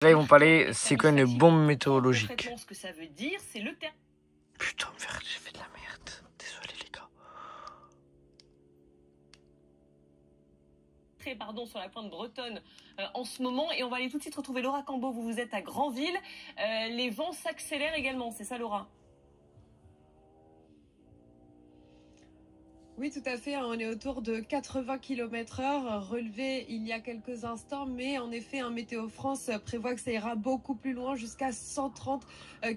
Là, ils vont parler, c'est quoi une bombe météorologique? Ce que ça veut dire, c'est le terme. Putain, merde, j'ai fait de la merde. Désolé, les gars. Pardon, sur la pointe bretonne en ce moment. Et on va aller tout de suite retrouver Laura Cambo. Vous êtes à Granville. Les vents s'accélèrent également, c'est ça, Laura? Oui, tout à fait. On est autour de 80 km/h, relevé il y a quelques instants. Mais en effet, Météo France prévoit que ça ira beaucoup plus loin, jusqu'à 130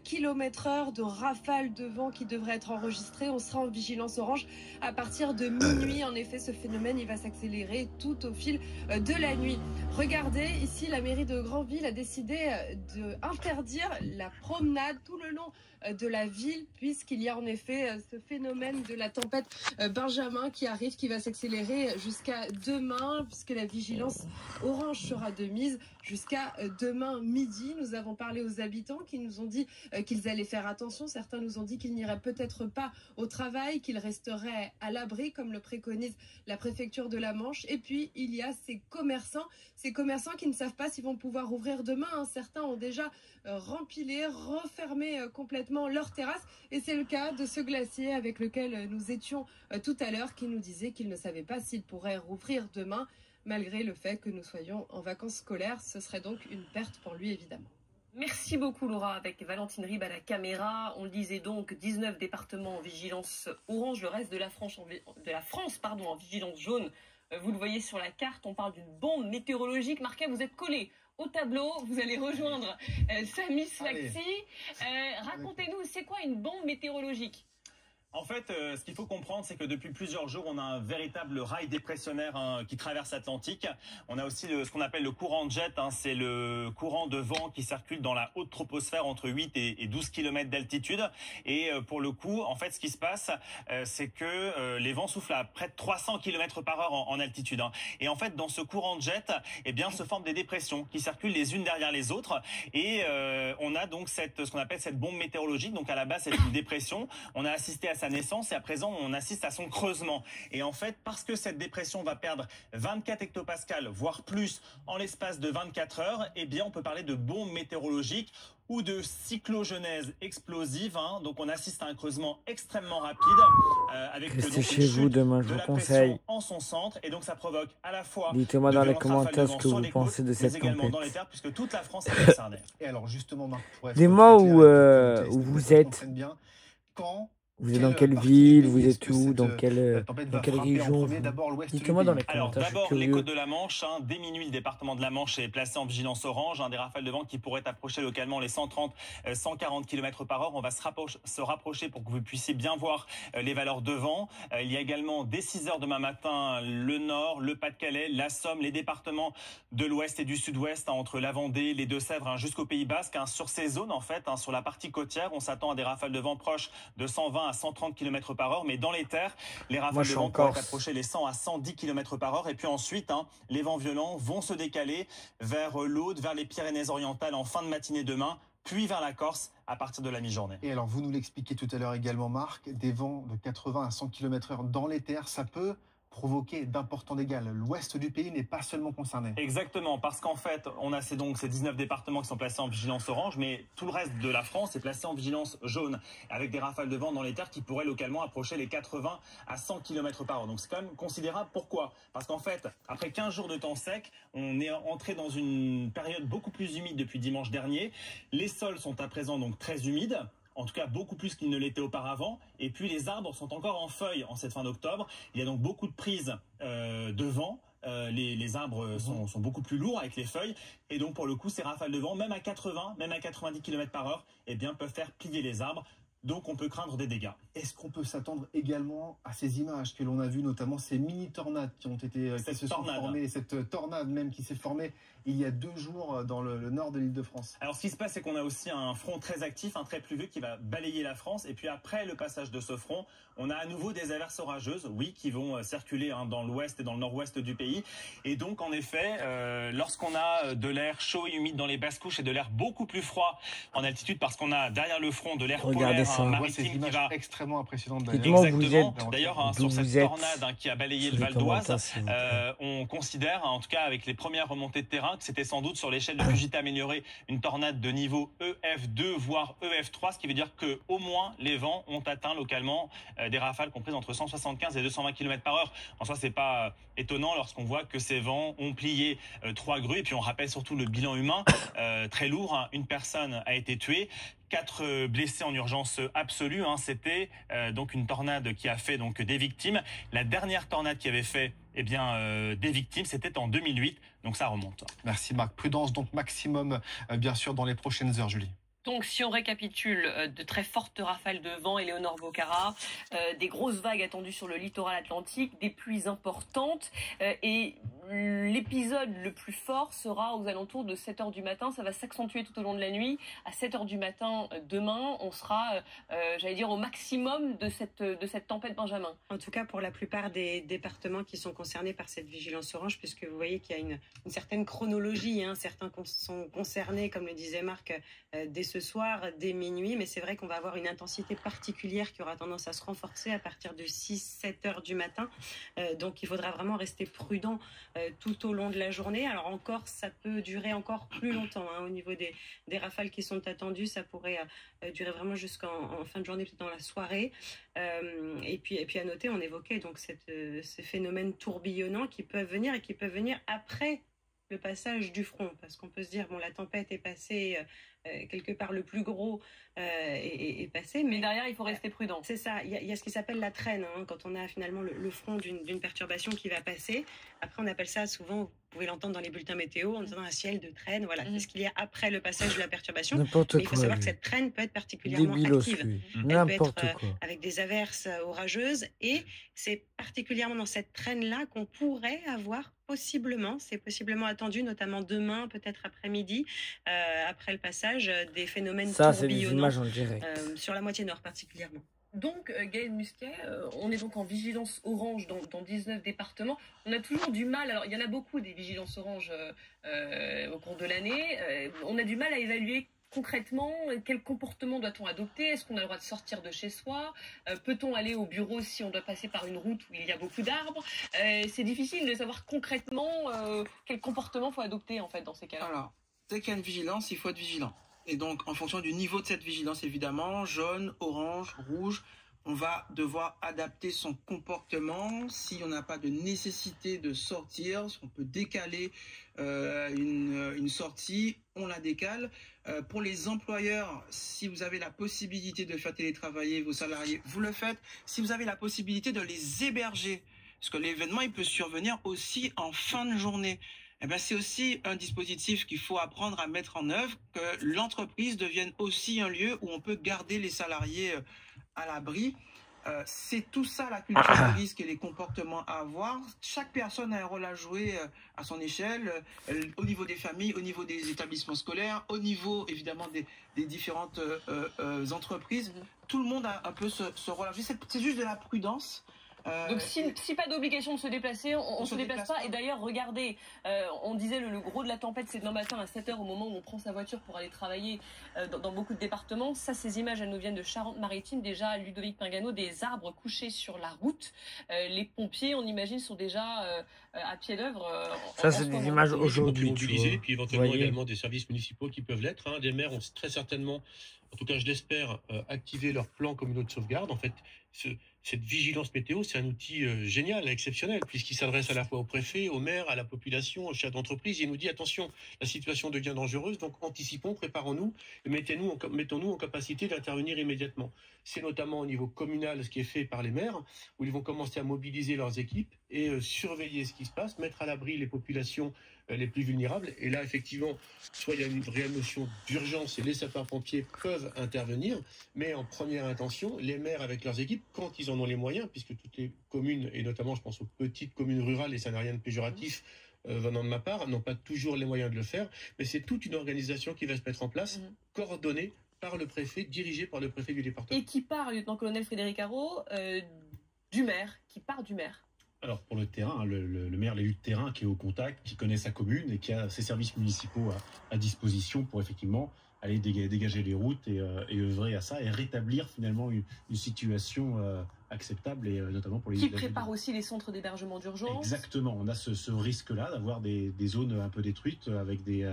km/h de rafales de vent qui devraient être enregistrées. On sera en vigilance orange à partir de minuit. En effet, ce phénomène, il va s'accélérer tout au fil de la nuit. Regardez, ici, la mairie de Granville a décidé d'interdire la promenade tout le long de la ville, puisqu'il y a en effet ce phénomène de la tempête Benjamin qui arrive, qui va s'accélérer jusqu'à demain, puisque la vigilance orange sera de mise jusqu'à demain midi. Nous avons parlé aux habitants qui nous ont dit qu'ils allaient faire attention. Certains nous ont dit qu'ils n'iraient peut-être pas au travail, qu'ils resteraient à l'abri, comme le préconise la préfecture de la Manche. Et puis, il y a ces commerçants qui ne savent pas s'ils vont pouvoir ouvrir demain. Certains ont déjà rempilé, refermé complètement leur terrasse. Et c'est le cas de ce glacier avec lequel nous étions tout à l'heure, qui nous disait qu'il ne savait pas s'il pourrait rouvrir demain, malgré le fait que nous soyons en vacances scolaires. Ce serait donc une perte pour lui, évidemment. Merci beaucoup, Laura, avec Valentine Ribes à la caméra. On le disait donc, 19 départements en vigilance orange, le reste de la France en vigilance jaune. Vous le voyez sur la carte, on parle d'une bombe météorologique. Marquet, vous êtes collé au tableau, vous allez rejoindre Samy Sfaxi. Racontez-nous, c'est quoi une bombe météorologique? En fait, ce qu'il faut comprendre, c'est que depuis plusieurs jours, on a un véritable rail dépressionnaire qui traverse l'Atlantique. On a aussi ce qu'on appelle le courant de jet. C'est le courant de vent qui circule dans la haute troposphère entre 8 et 12 km d'altitude. Et pour le coup, en fait, ce qui se passe, c'est que les vents soufflent à près de 300 km par heure en altitude. Et en fait, dans ce courant de jet, eh bien, se forment des dépressions qui circulent les unes derrière les autres. Et on a donc ce qu'on appelle cette bombe météorologique. Donc à la base, c'est une dépression. On a assisté à sa naissance et à présent on assiste à son creusement. Et en fait, parce que cette dépression va perdre 24 hectopascales, voire plus, en l'espace de 24 heures, eh bien on peut parler de bombe météorologique ou de cyclogenèse explosive. Donc on assiste à un creusement extrêmement rapide avec restez chez vous demain, je vous conseille. En son centre, et donc ça provoque à la fois dites-moi dans les commentaires ce que vous pensez de cette tempête. Dans les terres, puisque toute la France est concernée. Et alors justement, Marc, des mots où vous êtes bien, quand vous êtes dans quelle ville, vous êtes où, dans quelle région? Dites-moi dans les commentaires. Alors d'abord les côtes de la Manche, dès minuit le département de la Manche est placé en vigilance orange, des rafales de vent qui pourraient approcher localement les 130-140 km par heure. On va se rapprocher pour que vous puissiez bien voir les valeurs de vent. Il y a également dès 6 heures demain matin le Nord, le Pas-de-Calais, la Somme, les départements de l'Ouest et du Sud-Ouest, entre la Vendée, les Deux-Sèvres jusqu'au Pays Basque. Sur ces zones en fait, sur la partie côtière, on s'attend à des rafales de vent proches de 120 à 130 km par heure, mais dans les terres, les rafales de vent pourraient approcher les 100 à 110 km par heure. Et puis ensuite, les vents violents vont se décaler vers l'Aude, vers les Pyrénées-Orientales en fin de matinée demain, puis vers la Corse à partir de la mi-journée. Et alors, vous nous l'expliquez tout à l'heure également, Marc, des vents de 80 à 100 km/h dans les terres, ça peut provoquer d'importants dégâts. L'ouest du pays n'est pas seulement concerné. Exactement, parce qu'en fait, on a ces 19 départements qui sont placés en vigilance orange, mais tout le reste de la France est placé en vigilance jaune, avec des rafales de vent dans les terres qui pourraient localement approcher les 80 à 100 km par heure. Donc c'est quand même considérable. Pourquoi? Parce qu'en fait, après 15 jours de temps sec, on est entré dans une période beaucoup plus humide depuis dimanche dernier. Les sols sont à présent donc très humides. En tout cas beaucoup plus qu'ils ne l'étaient auparavant. Et puis les arbres sont encore en feuilles en cette fin d'octobre. Il y a donc beaucoup de prises de vent. Les arbres sont beaucoup plus lourds avec les feuilles. Et donc pour le coup, ces rafales de vent, même à 80, même à 90 km par heure, eh bien, peuvent faire plier les arbres. Donc on peut craindre des dégâts. Est-ce qu'on peut s'attendre également à ces images que l'on a vues, notamment ces mini-tornades qui se sont formées, cette tornade même qui s'est formée il y a 2 jours dans le nord de l'Île-de-France? Alors ce qui se passe, c'est qu'on a aussi un front très actif, très pluvieux qui va balayer la France. Et puis après le passage de ce front, on a à nouveau des averses orageuses, oui, qui vont circuler dans l'ouest et dans le nord-ouest du pays. Et donc en effet, lorsqu'on a de l'air chaud et humide dans les basses couches et de l'air beaucoup plus froid en altitude, parce qu'on a derrière le front de l'air polaire maritime qui va extrêmement impressionnante d'ailleurs. Exactement. D'ailleurs, sur cette tornade qui a balayé le Val d'Oise, on considère, en tout cas avec les premières remontées de terrain, que c'était sans doute sur l'échelle de Puget améliorée une tornade de niveau EF2 voire EF3, ce qui veut dire que au moins les vents ont atteint localement des rafales comprises entre 175 et 220 km/h. En soi, c'est pas étonnant lorsqu'on voit que ces vents ont plié 3 grues. Et puis on rappelle surtout le bilan humain très lourd. Hein. Une personne a été tuée. 4 blessés en urgence absolue. Hein. C'était donc une tornade qui a fait donc des victimes. La dernière tornade qui avait fait des victimes, c'était en 2008. Donc ça remonte. Merci Marc. Prudence donc maximum bien sûr dans les prochaines heures, Julie. Donc, si on récapitule, de très fortes rafales de vent, Éléonore Bocara, des grosses vagues attendues sur le littoral atlantique, des pluies importantes, et l'épisode le plus fort sera aux alentours de 7 h du matin. Ça va s'accentuer tout au long de la nuit. À 7 h du matin, demain, on sera, au maximum de cette tempête Benjamin. En tout cas, pour la plupart des départements qui sont concernés par cette vigilance orange, puisque vous voyez qu'il y a une certaine chronologie. Hein. Certains sont concernés, comme le disait Marc, dès ce soir, dès minuit, mais c'est vrai qu'on va avoir une intensité particulière qui aura tendance à se renforcer à partir de 6-7 heures du matin. Donc il faudra vraiment rester prudent tout au long de la journée. Alors encore, ça peut durer encore plus longtemps. Hein. Au niveau des rafales qui sont attendues, ça pourrait durer vraiment jusqu'en fin de journée, peut-être dans la soirée. Et puis à noter, on évoquait donc ces phénomènes tourbillonnants qui peuvent venir et qui peuvent venir après le passage du front, parce qu'on peut se dire, bon, la tempête est passée, quelque part le plus gros est passé. Mais derrière, il faut rester prudent. C'est ça, il y a ce qui s'appelle la traîne, hein, quand on a finalement le front d'une perturbation qui va passer. Après, on appelle ça souvent, vous pouvez l'entendre dans les bulletins météo, en disant un ciel de traîne, voilà, c'est ce qu'il y a après le passage de la perturbation. Mais il faut savoir que cette traîne peut être particulièrement active. Elle peut être avec des averses orageuses, et c'est particulièrement dans cette traîne-là qu'on pourrait avoir possiblement, c'est possiblement attendu, notamment demain, peut-être après-midi, après le passage, des phénomènes tourbillonnants sur la moitié nord particulièrement. Donc, Gaël Musquet, on est donc en vigilance orange dans 19 départements. On a toujours du mal, alors il y en a beaucoup des vigilances orange au cours de l'année, on a du mal à évaluer concrètement, quel comportement doit-on adopter? Est-ce qu'on a le droit de sortir de chez soi? Peut-on aller au bureau si on doit passer par une route où il y a beaucoup d'arbres? C'est difficile de savoir concrètement quel comportement faut adopter en fait dans ces cas-là. Alors, dès qu'il y a une vigilance, il faut être vigilant. Et donc, en fonction du niveau de cette vigilance, évidemment, jaune, orange, rouge, on va devoir adapter son comportement. Si on n'a pas de nécessité de sortir, si on peut décaler une sortie, on la décale. Pour les employeurs, si vous avez la possibilité de faire télétravailler vos salariés, vous le faites. Si vous avez la possibilité de les héberger, parce que l'événement, il peut survenir aussi en fin de journée. Eh bien, c'est aussi un dispositif qu'il faut apprendre à mettre en œuvre, que l'entreprise devienne aussi un lieu où on peut garder les salariés à l'abri. C'est tout ça la culture du risque et les comportements à avoir. Chaque personne a un rôle à jouer à son échelle, au niveau des familles, au niveau des établissements scolaires, au niveau évidemment des différentes entreprises. Tout le monde a un peu ce rôle à jouer. C'est juste de la prudence. Donc si pas d'obligation de se déplacer, on se déplace pas. Et d'ailleurs, regardez, on disait le gros de la tempête, c'est demain matin à 7 h au moment où on prend sa voiture pour aller travailler dans beaucoup de départements. Ça, ces images, elles nous viennent de Charente-Maritime. Déjà, Ludovic Pingano, des arbres couchés sur la route. Les pompiers, on imagine, sont déjà à pied d'œuvre. Ça, c'est des images aujourd'hui. Mobilisés, puis éventuellement également des services municipaux qui peuvent l'être. Hein. Des maires ont très certainement, en tout cas je l'espère, activé leur plan communaux de sauvegarde. En fait, cette vigilance météo, c'est un outil génial, exceptionnel, puisqu'il s'adresse à la fois au préfet, aux maires, à la population, aux chefs d'entreprise. Il nous dit, attention, la situation devient dangereuse, donc anticipons, préparons-nous, et mettons-nous en capacité d'intervenir immédiatement. C'est notamment au niveau communal ce qui est fait par les maires, où ils vont commencer à mobiliser leurs équipes et surveiller ce qui se passe, mettre à l'abri les populations les plus vulnérables. Et là, effectivement, soit il y a une réelle notion d'urgence et les sapeurs-pompiers peuvent intervenir, mais en première intention, les maires avec leurs équipes, quand ils en ont les moyens, puisque toutes les communes, et notamment je pense aux petites communes rurales, et ça n'a rien de péjoratif venant de ma part, n'ont pas toujours les moyens de le faire, mais c'est toute une organisation qui va se mettre en place, coordonnée par le préfet, dirigée par le préfet du département. Et qui part, lieutenant-colonel Frédéric Haro, du maire, qui part du maire. Alors pour le terrain, hein, le maire, l'élu de terrain qui est au contact, qui connaît sa commune et qui a ses services municipaux à disposition pour effectivement aller dégager les routes et œuvrer à ça et rétablir finalement une situation acceptable et notamment pour les... Qui prépare aussi les centres d'hébergement d'urgence. Exactement, on a ce risque-là d'avoir des zones un peu détruites avec des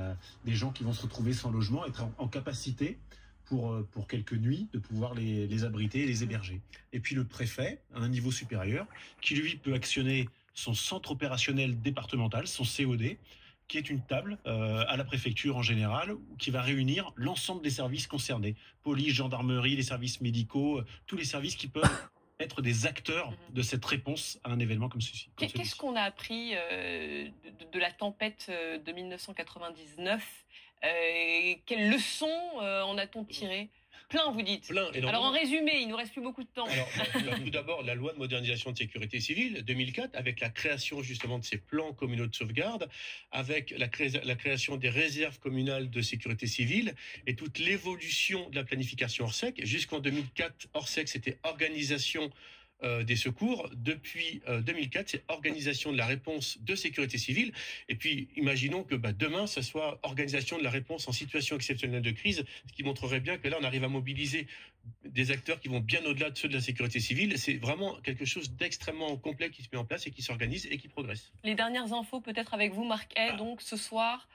gens qui vont se retrouver sans logement, être en capacité pour quelques nuits, de pouvoir les abriter et les héberger. Et puis le préfet, à un niveau supérieur, qui lui peut actionner son centre opérationnel départemental, son COD, qui est une table à la préfecture en général, qui va réunir l'ensemble des services concernés. Police, gendarmerie, les services médicaux, tous les services qui peuvent être des acteurs de cette réponse à un événement comme celui-ci. Qu'est-ce qu'on a appris de la tempête de 1999 quelles leçons en a-t-on tiré? Plein, vous dites. Plein. Alors en résumé, il nous reste plus beaucoup de temps. Alors, tout d'abord, la loi de modernisation de sécurité civile 2004, avec la création justement de ces plans communaux de sauvegarde, avec la création des réserves communales de sécurité civile et toute l'évolution de la planification Orsec. Jusqu'en 2004, Orsec, c'était organisation des secours. Depuis 2004, c'est organisation de la réponse de sécurité civile. Et puis, imaginons que demain, ce soit organisation de la réponse en situation exceptionnelle de crise, ce qui montrerait bien que là, on arrive à mobiliser des acteurs qui vont bien au-delà de ceux de la sécurité civile. C'est vraiment quelque chose d'extrêmement complet qui se met en place et qui s'organise et qui progresse. Les dernières infos, peut-être avec vous, Marc Hay, donc ce soir.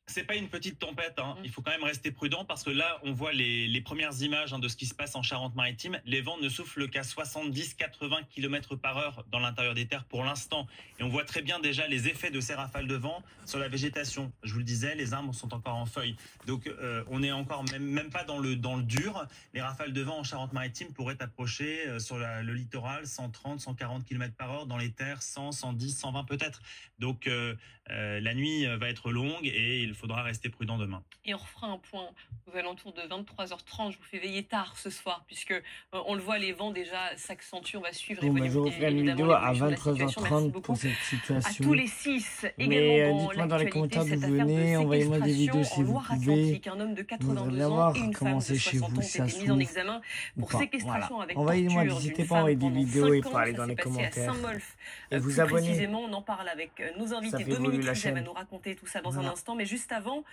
C'est pas une petite tempête, hein. Il faut quand même rester prudent parce que là, on voit les premières images de ce qui se passe en Charente-Maritime. Les vents ne soufflent qu'à 70-80 km par heure dans l'intérieur des terres pour l'instant. Et on voit très bien déjà les effets de ces rafales de vent sur la végétation. Je vous le disais, les arbres sont encore en feuilles. Donc, on est encore même pas dans le dur. Les rafales de vent en Charente-Maritime pourraient approcher sur le littoral 130, 140 km par heure, dans les terres 100, 110, 120 peut-être. Donc, la nuit va être longue et il faudra rester prudent demain. Et on refera un point aux alentours de 23h30. Je vous fais veiller tard ce soir, puisque on le voit, les vents déjà s'accentuent. On va suivre je referai une vidéo à 23h30 pour cette situation. À tous les 6, mais dites-moi dans les commentaires d'où vous venez, envoyez-moi des vidéos si vous pouvez. Un homme de Je 82 voudrais ans voir et une comment femme de c'est chez 60 vous, ans ça ont été mis en s'ouvre examen pour ou pas. séquestration avec Envoyez-moi, torture n'hésitez d'une pas à envoyer femme des pendant vidéos et 5 ans. parler Ça dans les s'est passé à commentaires. Saint-Molf. Et vous Plus abonner. précisément, on en parle avec nos invités. Ça fait évoluer Dominique la Rizet va chaîne. nous raconter tout ça dans un Voilà. instant, mais juste avant,